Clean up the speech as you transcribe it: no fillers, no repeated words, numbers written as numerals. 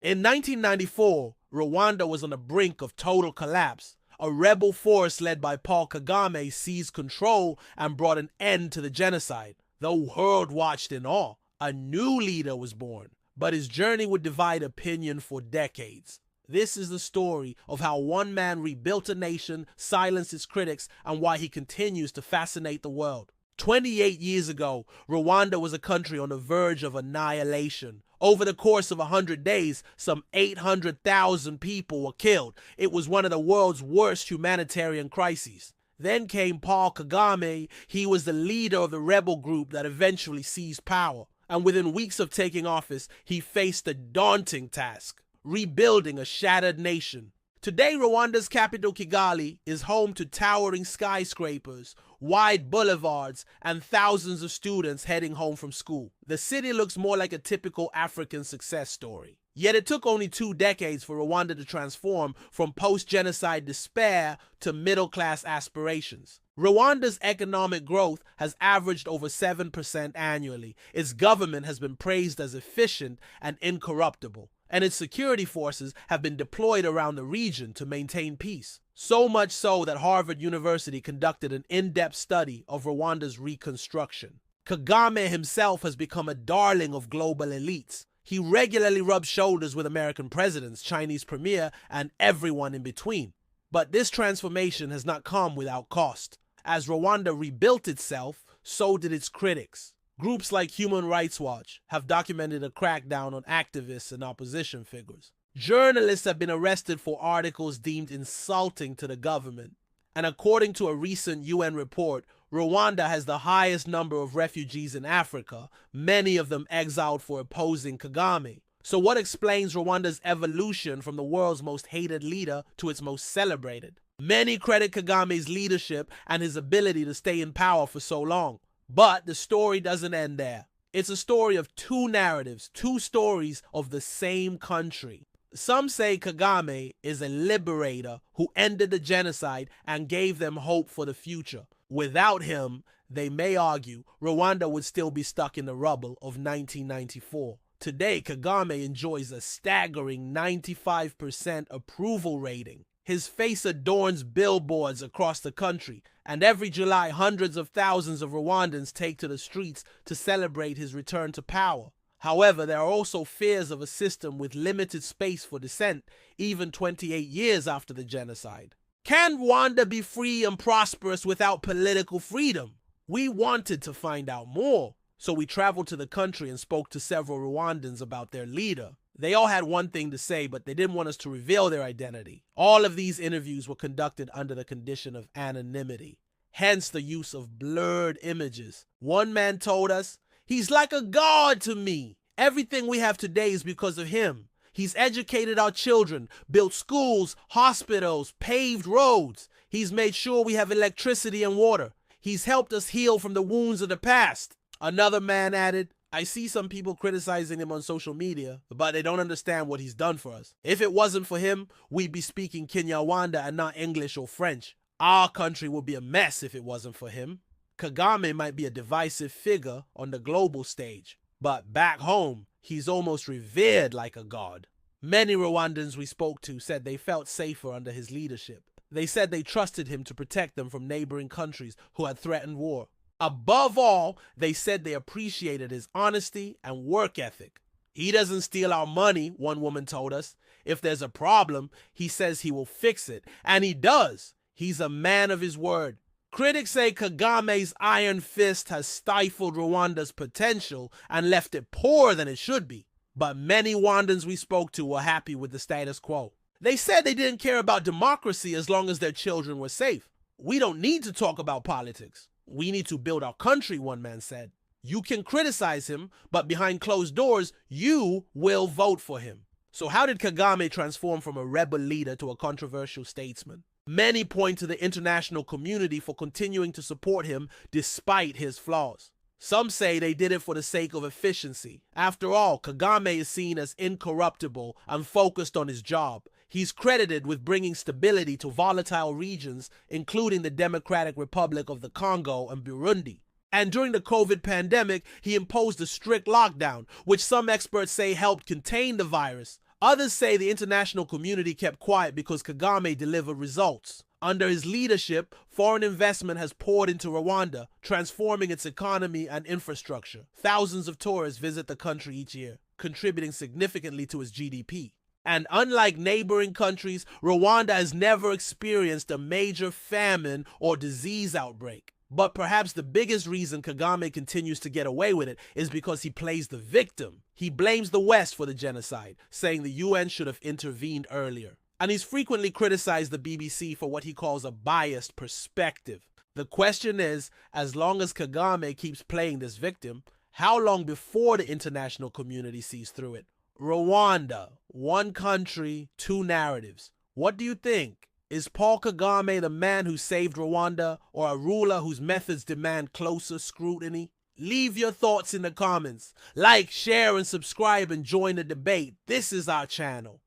In 1994, Rwanda was on the brink of total collapse. A rebel force led by Paul Kagame seized control and brought an end to the genocide. The world watched in awe. A new leader was born, but his journey would divide opinion for decades. This is the story of how one man rebuilt a nation, silenced its critics, and why he continues to fascinate the world. 28 years ago, Rwanda was a country on the verge of annihilation. Over the course of 100 days, some 800,000 people were killed. It was one of the world's worst humanitarian crises. Then came Paul Kagame. He was the leader of the rebel group that eventually seized power. And within weeks of taking office, he faced a daunting task: rebuilding a shattered nation. Today, Rwanda's capital, Kigali, is home to towering skyscrapers, wide boulevards, and thousands of students heading home from school. The city looks more like a typical African success story. Yet it took only 2 decades for Rwanda to transform from post-genocide despair to middle-class aspirations. Rwanda's economic growth has averaged over 7% annually. Its government has been praised as efficient and incorruptible, and its security forces have been deployed around the region to maintain peace. So much so that Harvard University conducted an in-depth study of Rwanda's reconstruction. Kagame himself has become a darling of global elites. He regularly rubs shoulders with American presidents, Chinese premier, and everyone in between. But this transformation has not come without cost. As Rwanda rebuilt itself, so did its critics. Groups like Human Rights Watch have documented a crackdown on activists and opposition figures. Journalists have been arrested for articles deemed insulting to the government. And according to a recent UN report, Rwanda has the highest number of refugees in Africa, many of them exiled for opposing Kagame. So what explains Rwanda's evolution from the world's most hated leader to its most celebrated? Many credit Kagame's leadership and his ability to stay in power for so long. But the story doesn't end there. It's a story of 2 narratives, 2 stories of the same country. Some say Kagame is a liberator who ended the genocide and gave them hope for the future. Without him, they may argue, Rwanda would still be stuck in the rubble of 1994. Today, Kagame enjoys a staggering 95% approval rating. His face adorns billboards across the country, and every July, hundreds of thousands of Rwandans take to the streets to celebrate his return to power. However, there are also fears of a system with limited space for dissent, even 28 years after the genocide. Can Rwanda be free and prosperous without political freedom? We wanted to find out more, so we traveled to the country and spoke to several Rwandans about their leader. They all had one thing to say, but they didn't want us to reveal their identity. All of these interviews were conducted under the condition of anonymity, hence the use of blurred images. One man told us, "He's like a god to me. Everything we have today is because of him. He's educated our children, built schools, hospitals, paved roads. He's made sure we have electricity and water. He's helped us heal from the wounds of the past." Another man added, "I see some people criticizing him on social media, but they don't understand what he's done for us. If it wasn't for him, we'd be speaking Kinyarwanda and not English or French. Our country would be a mess if it wasn't for him." Kagame might be a divisive figure on the global stage, but back home, he's almost revered like a god. Many Rwandans we spoke to said they felt safer under his leadership. They said they trusted him to protect them from neighboring countries who had threatened war. Above all, they said they appreciated his honesty and work ethic. "He doesn't steal our money," one woman told us. "If there's a problem, he says he will fix it." And he does. He's a man of his word. Critics say Kagame's iron fist has stifled Rwanda's potential and left it poorer than it should be. But many Rwandans we spoke to were happy with the status quo. They said they didn't care about democracy as long as their children were safe. "We don't need to talk about politics. We need to build our country," one man said. "You can criticize him, but behind closed doors, you will vote for him." So how did Kagame transform from a rebel leader to a controversial statesman? Many point to the international community for continuing to support him despite his flaws. Some say they did it for the sake of efficiency. After all, Kagame is seen as incorruptible and focused on his job. He's credited with bringing stability to volatile regions, including the Democratic Republic of the Congo and Burundi. And during the COVID pandemic, he imposed a strict lockdown, which some experts say helped contain the virus. Others say the international community kept quiet because Kagame delivered results. Under his leadership, foreign investment has poured into Rwanda, transforming its economy and infrastructure. Thousands of tourists visit the country each year, contributing significantly to its GDP. And unlike neighboring countries, Rwanda has never experienced a major famine or disease outbreak. But perhaps the biggest reason Kagame continues to get away with it is because he plays the victim. He blames the West for the genocide, saying the UN should have intervened earlier. And he's frequently criticized the BBC for what he calls a biased perspective. The question is, as long as Kagame keeps playing this victim, how long before the international community sees through it? Rwanda, one country, two narratives. What do you think? Is Paul Kagame the man who saved Rwanda, or a ruler whose methods demand closer scrutiny? Leave your thoughts in the comments. Like, share, and subscribe and join the debate. This is our channel.